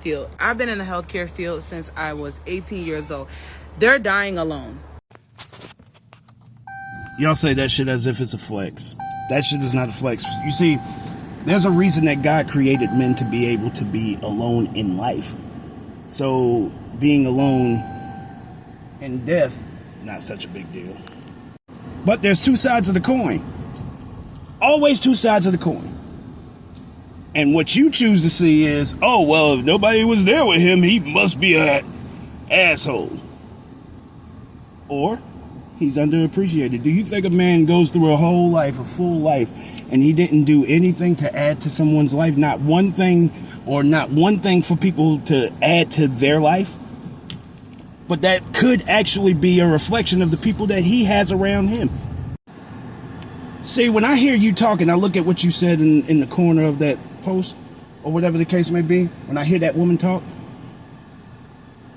field. I've been in the healthcare field since I was 18 years old. They're dying alone. Y'all say that shit as if it's a flex. That shit is not a flex. You see, there's a reason that God created men to be able to be alone in life. So being alone in death, not such a big deal. But there's two sides of the coin. Always two sides of the coin. And what you choose to see is, oh, well, if nobody was there with him, he must be an asshole. Or he's underappreciated. Do you think a man goes through a whole life, a full life, and he didn't do anything to add to someone's life? Not one thing, or not one thing for people to add to their life? But that could actually be a reflection of the people that he has around him. See, when I hear you talking, I look at what you said in the corner of that post, or whatever the case may be. When I hear that woman talk,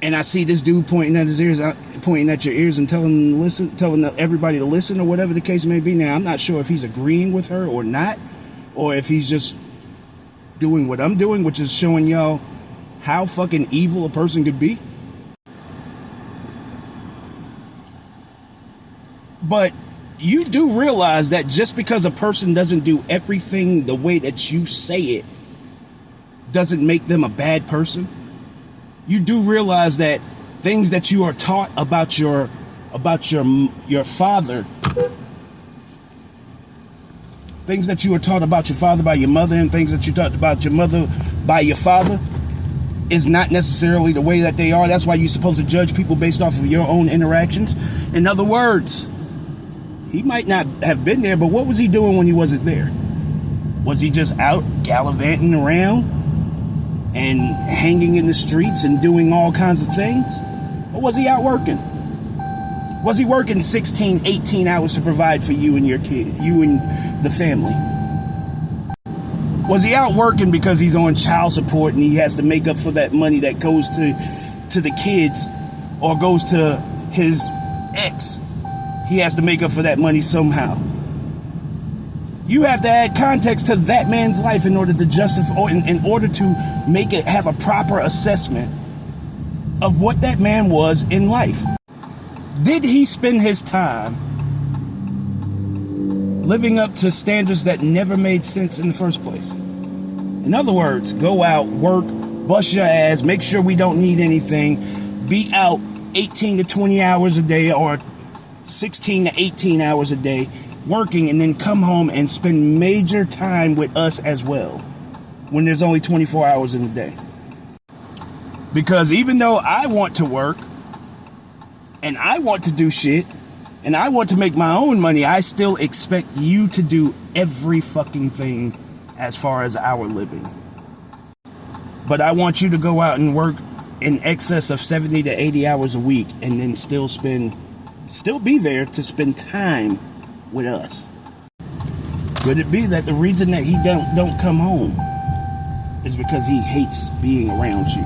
and I see this dude pointing at his ears, pointing at your ears and telling everybody to listen, or whatever the case may be. Now, I'm not sure if he's agreeing with her or not, or if he's just doing what I'm doing, which is showing y'all how fucking evil a person could be. But you do realize that just because a person doesn't do everything the way that you say it doesn't make them a bad person. You do realize that things that you are taught about your father, things that you were taught about your father by your mother, and things that you taught about your mother by your father, is not necessarily the way that they are. That's why you're supposed to judge people based off of your own interactions. In other words, he might not have been there, but what was he doing when he wasn't there? Was he just out gallivanting around and hanging in the streets and doing all kinds of things? Or was he out working? Was he working 16, 18 hours to provide for you and your kid, you and the family? Was he out working because he's on child support and he has to make up for that money that goes to the kids or goes to his ex? He has to make up for that money somehow. You have to add context to that man's life in order to justify, or in order to make it have a proper assessment of what that man was in life. Did he spend his time living up to standards that never made sense in the first place? In other words, go out, work, bust your ass, make sure we don't need anything, be out 18 to 20 hours a day, or 16 to 18 hours a day working, and then come home and spend major time with us as well when there's only 24 hours in a day. Because even though I want to work and I want to do shit and I want to make my own money, I still expect you to do every fucking thing as far as our living. But I want you to go out and work in excess of 70 to 80 hours a week and then still be there to spend time with us. Could it be that the reason that he don't come home is because he hates being around you,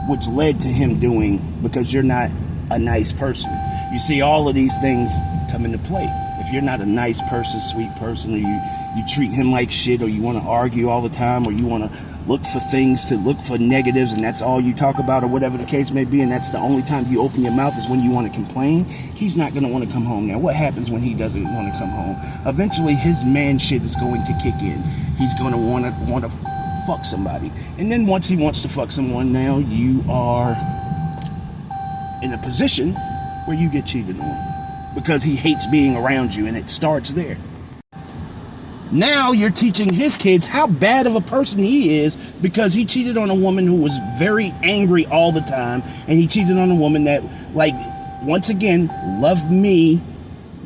which led to him doing, because you're not a nice person? You see, all of these things come into play. If you're not a nice person, sweet person, or you treat him like shit, or you want to argue all the time, or you want to look for negatives, and that's all you talk about, or whatever the case may be, and that's the only time you open your mouth is when you want to complain, he's not going to want to come home. Now, what happens when he doesn't want to come home? Eventually, his man shit is going to kick in. He's going to want to fuck somebody. And then once he wants to fuck someone, now you are in a position where you get cheated on because he hates being around you, and it starts there. Now you're teaching his kids how bad of a person he is because he cheated on a woman who was very angry all the time, and he cheated on a woman that, like, once again, loved me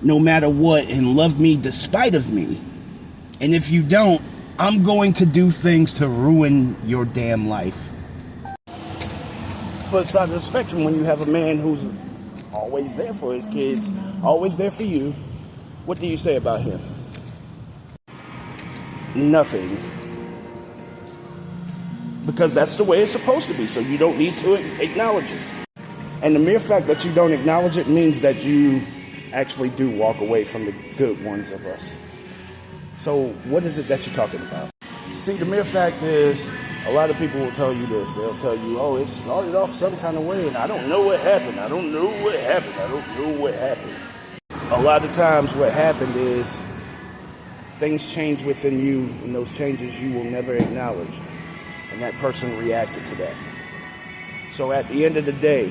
no matter what and loved me despite of me. And if you don't, I'm going to do things to ruin your damn life. Flip side of the spectrum, when you have a man who's always there for his kids, always there for you, what do you say about him? Nothing. Because that's the way it's supposed to be, so you don't need to acknowledge it. And the mere fact that you don't acknowledge it means that you actually do walk away from the good ones of us. So what is it that you're talking about? See, the mere fact is, A lot of people will tell you this. They'll tell you, oh, it started off some kind of way, and I don't know what happened. I don't know what happened. I don't know what happened. A lot of times what happened is things change within you, and those changes you will never acknowledge. And that person reacted to that. So at the end of the day,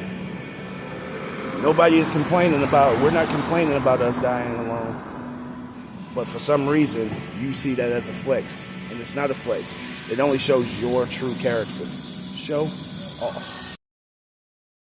nobody is complaining about, we're not complaining about us dying alone. But for some reason, you see that as a flex. And it's not a flex. It only shows your true character. Show off.